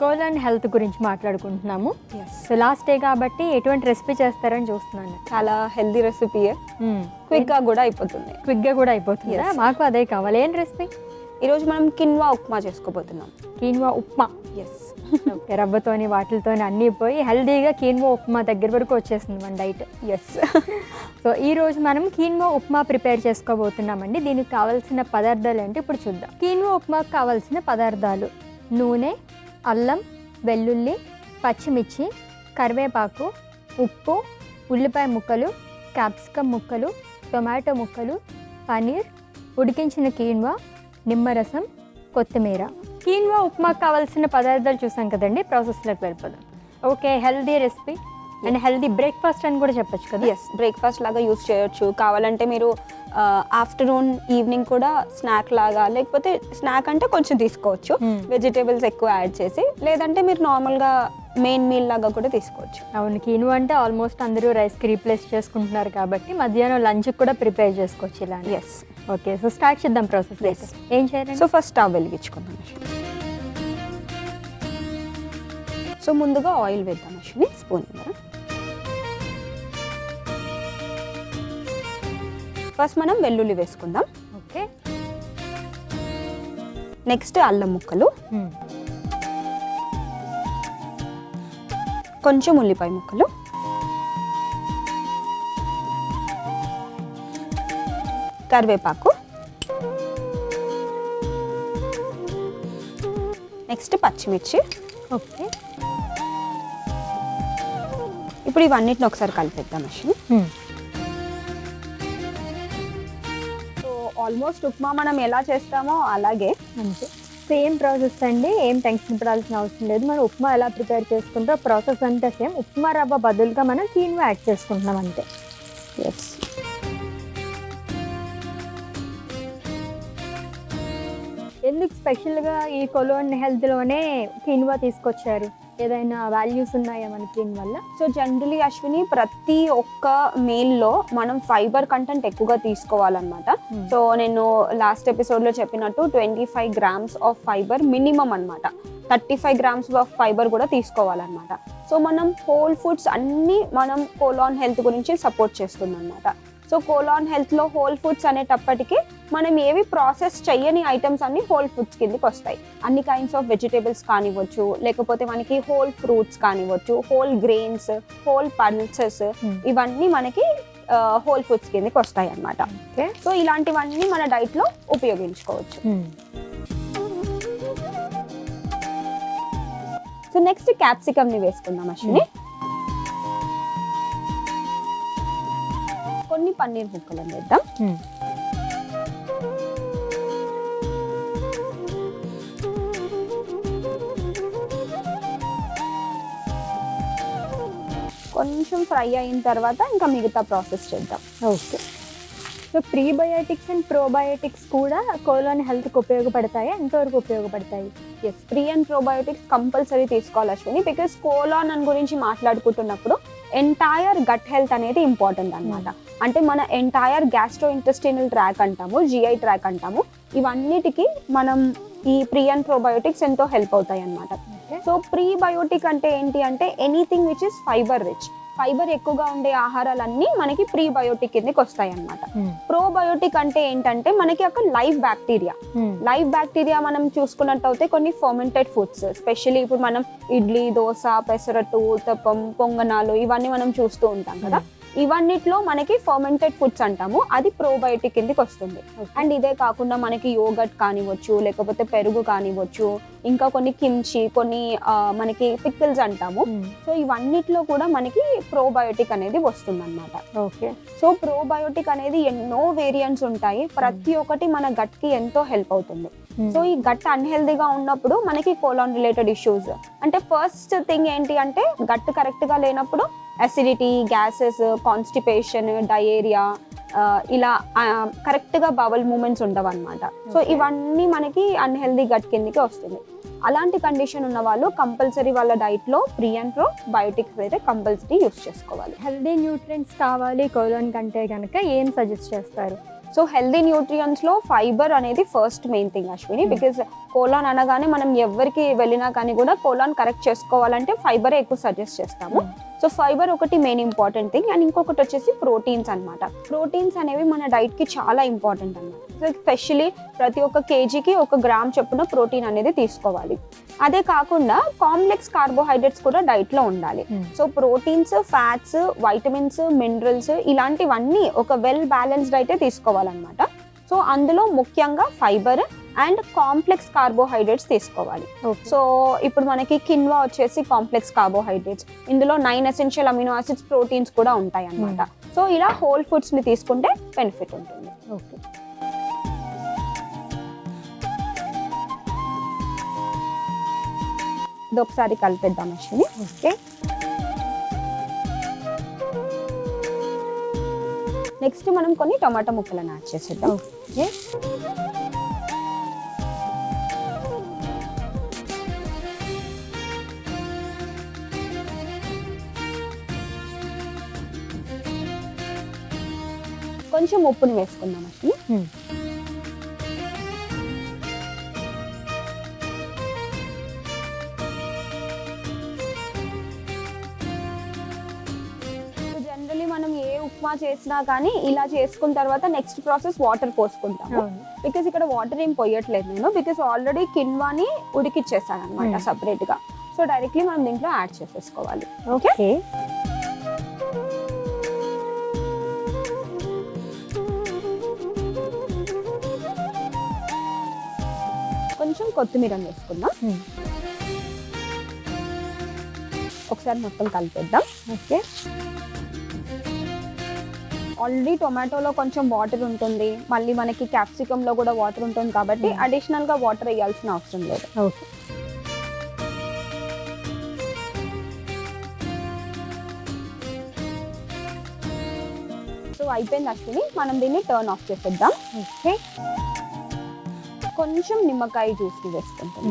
Colon health గురించి మాట్లాడుకుంటున్నాము. So last day కాబట్టి ఎటువంటి రెసిపీ చేస్తారని చూస్తున్నాను. చాలా హెల్దీ రెసిపీయే, క్విక్గా కూడా అయిపోతుంది. మాకు అదే కావాలి. ఏం రెసిపీ? ఈరోజు మనం కిన్వా ఉప్మా చేసుకోబోతున్నాం. కీన్వా ఉప్మా. ఎస్. ఓకే, రవ్వతోని వాటితోని అన్నీ పోయి హెల్దీగా కీన్వా ఉప్మా దగ్గర వరకు వచ్చేస్తుంది మన డైట్. ఎస్. సో ఈరోజు మనం కీన్వా ఉప్మా ప్రిపేర్ చేసుకోబోతున్నామండి. దీనికి కావాల్సిన పదార్థాలు ఏంటి ఇప్పుడు చూద్దాం. కీన్వా ఉప్మాకు కావాల్సిన పదార్థాలు: నూనె, అల్లం, వెల్లుల్లి, పచ్చిమిర్చి, కరివేపాకు, ఉప్పు, ఉల్లిపాయ ముక్కలు, క్యాప్సికమ్ ముక్కలు, టొమాటో ముక్కలు, పనీర్, ఉడికించిన కీన్వా, నిమ్మరసం, కొత్తిమీర. కీన్వా ఉప్మాకు కావాల్సిన పదార్థాలు చూసాం కదండి, ప్రాసెస్లోకి వెళ్ళిపోదాం. Okay, healthy recipe and healthy breakfast అని కూడా చెప్పొచ్చు కదా. ఎస్, బ్రేక్ఫాస్ట్ లాగా యూస్ చేయొచ్చు. కావాలంటే మీరు ఆఫ్టర్నూన్ ఈవినింగ్ కూడా స్నాక్ లాగా, లేకపోతే స్నాక్ అంటే కొంచెం తీసుకోవచ్చు వెజిటేబుల్స్ ఎక్కువ యాడ్ చేసి, లేదంటే మీరు నార్మల్గా మెయిన్ మీల్ లాగా కూడా తీసుకోవచ్చు. అవును, కీన్వా అంటే ఆల్మోస్ట్ అందరూ రైస్కి రీప్లేస్ చేసుకుంటున్నారు కాబట్టి మధ్యాహ్నం లంచ్కి కూడా ప్రిపేర్ చేసుకోవచ్చు ఇలా. ఎస్. ఓకే, సో స్టార్ట్ చేద్దాం ప్రాసెస్. ఏం చేయాలి? సో ఫస్ట్ స్టవ్ వెలిగించుకుందాం. సో ముందుగా ఆయిల్ వేద్దాం అశ్విని, స్పూన్ కదా. ఫస్ట్ మనం వెల్లుల్లి వేసుకుందాం. ఓకే. నెక్స్ట్ అల్లం ముక్కలు, కొంచెం ఉల్లిపాయ ముక్కలు, కరివేపాకు, నెక్స్ట్ పచ్చిమిర్చి. ఓకే. ఇప్పుడు ఇవన్నిటిని ఒకసారి కలిపేద్దాం అశ్విని. సో ఆల్మోస్ట్ ఉప్మా మనం ఎలా చేస్తామో అలాగే అంతే, సేమ్ ప్రాసెస్ అండి. ఏం టెన్షన్ పడాల్సిన అవసరం లేదు. మనం ఉప్మా ఎలా ప్రిపేర్ చేసుకుంటాం ప్రాసెస్ అంతా సేమ్. ఉప్మా రవ్వ బదులుగా మనం కీన్వా యాడ్ చేసుకుంటున్నాం అంతే. ఎస్. ఎందుకు స్పెషల్గా ఈ కొలోన్ హెల్త్లోనే కీన్వా తీసుకొచ్చారు? ఏదైనా వాల్యూస్ ఉన్నాయా మన కీన్ వల్ల? సో జనరలీ అశ్విని, ప్రతి ఒక్క మీల్లో మనం ఫైబర్ కంటెంట్ ఎక్కువగా తీసుకోవాలన్నమాట. సో నేను లాస్ట్ ఎపిసోడ్లో చెప్పినట్టు 25 grams ఆఫ్ ఫైబర్ మినిమం అనమాట. 35 grams ఆఫ్ ఫైబర్ కూడా తీసుకోవాలన్నమాట. సో మనం హోల్ ఫుడ్స్ అన్నీ మనం కోలాన్ హెల్త్ గురించి సపోర్ట్ చేస్తుంది అనమాట. సో కోలాన్ హెల్త్లో హోల్ ఫుడ్స్ అనేటప్పటికీ మనం ఏవి ప్రాసెస్ చేయని ఐటమ్స్ అన్ని హోల్ ఫుడ్స్ కిందకి వస్తాయి. అన్ని కైండ్స్ ఆఫ్ వెజిటేబుల్స్ కానివ్వచ్చు, లేకపోతే మనకి హోల్ ఫ్రూట్స్ కానివ్వచ్చు, హోల్ గ్రెయిన్స్, హోల్ పల్సెస్, ఇవన్నీ మనకి హోల్ ఫుడ్స్ కిందకి వస్తాయి అన్నమాట. సో ఇలాంటివన్నీ మన డైట్లో ఉపయోగించుకోవచ్చు. సో నెక్స్ట్ క్యాప్సికమ్ ని వేసుకుందాం అశ్విని. కొన్ని పన్నీర్ ముక్కలు వేద్దాం. కొంచెం ఫ్రై అయిన తర్వాత ఇంకా మిగతా ప్రాసెస్ చేద్దాం. Okay. So prebiotics and probiotics కూడా కోలాన్ హెల్త్కి ఉపయోగపడతాయి. ఎంతవరకు ఉపయోగపడతాయి? Yes, pre and probiotics compulsory తీసుకోవాలి అశ్విని. బికాస్ కోలాన్ అని గురించి మాట్లాడుకుంటున్నప్పుడు ఎంటైర్ గట్ హెల్త్ అనేది ఇంపార్టెంట్ అనమాట. అంటే మన ఎంటైర్ గ్యాస్ట్రో ఇంటెస్టినల్ ట్రాక్ అంటాము, జిఐ ట్రాక్ అంటాము, ఇవన్నిటికీ మనం ఈ ప్రీ అండ్ ప్రోబయోటిక్స్ ఎంతో హెల్ప్ అవుతాయి అనమాట. సో ప్రీబయోటిక్ అంటే ఏంటి అంటే anything which is fibre rich. Fibre ఎక్కువగా ఉండే ఆహారాలన్నీ మనకి ప్రీబయోటిక్ కిందకి వస్తాయి అన్నమాట. ప్రోబయోటిక్ అంటే ఏంటంటే మనకి ఒక లైవ్ బ్యాక్టీరియా మనం చూసుకున్నట్టయితే కొన్ని ఫర్మెంటెడ్ ఫుడ్స్, స్పెషల్లీ ఇప్పుడు మనం ఇడ్లీ, దోశ, పెసరట్టు, ఉత్తప్పం, పొంగనాలు ఇవన్నీ మనం చూస్తూ ఉంటాం కదా. ఇవన్నిట్లో మనకి ఫర్మెంటెడ్ ఫుడ్స్ అంటాము, అది ప్రోబయోటిక్ కిందకి వస్తుంది. అండ్ ఇదే కాకుండా మనకి యోగర్ట్ కానివ్వచ్చు, లేకపోతే పెరుగు కానివ్వచ్చు, ఇంకా కొన్ని కిమ్చి, కొన్ని మనకి పికిల్స్ అంటాము. సో ఇవన్నిట్లో కూడా మనకి ప్రోబయోటిక్ అనేది వస్తుంది అనమాట. ఓకే. సో ప్రోబయోటిక్ అనేది ఎన్నో వేరియంట్స్ ఉంటాయి, ప్రతి ఒక్కటి మన గట్ కి ఎంతో హెల్ప్ అవుతుంది. సో ఈ గట్ అన్హెల్దీగా ఉన్నప్పుడు మనకి కోలాన్ రిలేటెడ్ ఇష్యూస్ అంటే ఫస్ట్ థింగ్ ఏంటి అంటే గట్ కరెక్ట్ గా లేనప్పుడు అసిడిటీ, గ్యాసెస్, కాన్స్టిపేషన్, డయేరియా, ఇలా కరెక్ట్గా బవల్ మూమెంట్స్ ఉండవు అనమాట. సో ఇవన్నీ మనకి అన్హెల్దీ గట్ కిందకి వస్తుంది. అలాంటి కండిషన్ ఉన్న వాళ్ళు కంపల్సరీ వాళ్ళ డైట్లో ప్రీ అండ్ ప్రో బయోటిక్స్ అయితే కంపల్సరీ యూస్ చేసుకోవాలి. హెల్దీ న్యూట్రియంట్స్ కావాలి కోలాన్ కంటే కనుక ఏం సజెస్ట్ చేస్తారు? సో హెల్దీ న్యూట్రియన్స్లో ఫైబర్ అనేది first main thing Ashwini, because colon అనగానే మనం ఎవరికి వెళ్ళినా కానీ కూడా కోలాన్ కరెక్ట్ చేసుకోవాలంటే ఫైబరే ఎక్కువ సజెస్ట్ చేస్తాము. సో ఫైబర్ ఒకటి మెయిన్ ఇంపార్టెంట్ థింగ్, అండ్ ఇంకొకటి వచ్చేసి ప్రోటీన్స్ అనమాట. ప్రోటీన్స్ అనేవి మన డైట్కి చాలా ఇంపార్టెంట్ అనమాట. సో ఎస్పెషలీ ప్రతి ఒక్క కేజీకి 1 గ్రామ్ చొప్పున ప్రోటీన్ అనేది తీసుకోవాలి. అదే కాకుండా కాంప్లెక్స్ కార్బోహైడ్రేట్స్ కూడా డైట్లో ఉండాలి. So proteins, fats, vitamins, minerals ఇలాంటివన్నీ ఒక వెల్ బ్యాలెన్స్డ్ అయితే తీసుకోవాలన్నమాట. సో అందులో ముఖ్యంగా ఫైబర్ అండ్ కాంప్లెక్స్ కార్బోహైడ్రేట్స్ తీసుకోవాలి. సో ఇప్పుడు మనకి కిన్వా వచ్చేసి కాంప్లెక్స్ కార్బోహైడ్రేట్స్, ఇందులో 9 ఎసెన్షియల్ అమినో యాసిడ్స్, ప్రోటీన్స్ కూడా ఉంటాయి అన్నమాట. సో ఇలా హోల్ ఫుడ్స్ ని తీసుకుంటే బెనిఫిట్ ఉంటుంది. ఓకే, ఇది ఒకసారి కలిపేద్దాం అశ్విని. ఓకే, నెక్స్ట్ మనం కొన్ని టొమాటో ముక్కలను యాడ్ చేసేద్దాం. ఓకే, కొంచెం ఉప్పుని వేసుకుందాం అశ్విని. జనరలీ మనం ఏ ఉప్మా చేసినా కానీ ఇలా చేసుకున్న తర్వాత నెక్స్ట్ ప్రాసెస్ వాటర్ పోసుకుంటాము. బికాస్ ఇక్కడ వాటర్ ఏం పోయట్లేదు నేను, బికాస్ ఆల్రెడీ కిన్వాని ఉడికిచ్చేసాను అనమాట సపరేట్ గా. సో డైరెక్ట్లీ మనం దీంట్లో యాడ్ చేసేసుకోవాలి. ఓకే, కొంచెం కొత్తిమీర వేసుకుందాం. ఒకసారి మొత్తం కలిపేద్దాం. ఓకే, ఆల్రెడీ టొమాటోలో కొంచెం వాటర్ ఉంటుంది, మళ్ళీ మనకి క్యాప్సికమ్ లో కూడా వాటర్ ఉంటుంది కాబట్టి అడిషనల్ గా వాటర్ వేయాల్సిన అవసరం లేదు. ఓకే, సో అయిపోయింది అశ్విని, మనం దీన్ని టర్న్ ఆఫ్ చేసేద్దాం. ఓకే, కొంచెం నిమ్మకాయ జ్యూస్ వేసుకుంటాం.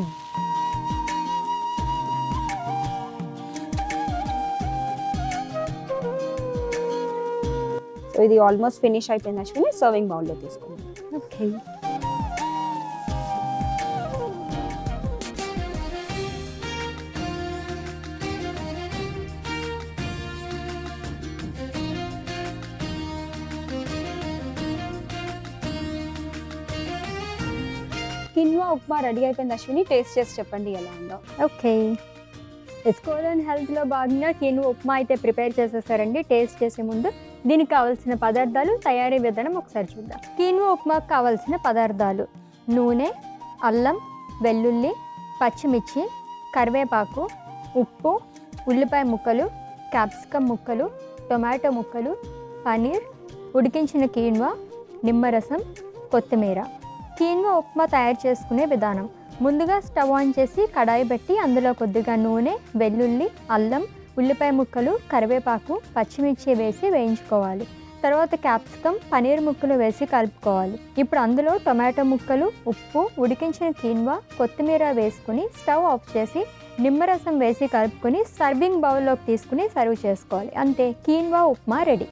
సో ఇది ఆల్మోస్ట్ ఫినిష్ అయిపోయింది అశ్విని, సర్వింగ్ బౌల్లో తీసుకుందాం. ఓకే, కిన్వా ఉప్మా రెడీ అయిపోయింది అశ్విని, టేస్ట్ చేసి చెప్పండి ఎలా ఉందో. ఓకే, స్కోలన్ హెల్త్లో భాగంగా కిన్వా ఉప్మా అయితే ప్రిపేర్ చేసేసారండి. టేస్ట్ చేసే ముందు దీనికి కావాల్సిన పదార్థాలు, తయారీ విధానం ఒకసారి చూద్దాం. కిన్వా ఉప్మాకు కావాల్సిన పదార్థాలు: నూనె, అల్లం, వెల్లుల్లి, పచ్చిమిర్చి, కరివేపాకు, ఉప్పు, ఉల్లిపాయ ముక్కలు, క్యాప్సికమ్ ముక్కలు, టొమాటో ముక్కలు, పనీర్, ఉడికించిన కీన్వా, నిమ్మరసం, కొత్తిమీర. కీన్వా ఉప్మా తయారు చేసుకునే విధానం: ముందుగా స్టవ్ ఆన్ చేసి కడాయి పెట్టి అందులో కొద్దిగా నూనె, వెల్లుల్లి, అల్లం, ఉల్లిపాయ ముక్కలు, కరివేపాకు, పచ్చిమిర్చి వేసి వేయించుకోవాలి. తర్వాత క్యాప్సికమ్, పనీర్ ముక్కలు వేసి కలుపుకోవాలి. ఇప్పుడు అందులో టొమాటో ముక్కలు, ఉప్పు, ఉడికించిన కీన్వా, కొత్తిమీర వేసుకుని స్టవ్ ఆఫ్ చేసి నిమ్మరసం వేసి కలుపుకొని సర్వింగ్ బౌల్లోకి తీసుకుని సర్వ్ చేసుకోవాలి. అంతే, కీన్వా ఉప్మా రెడీ.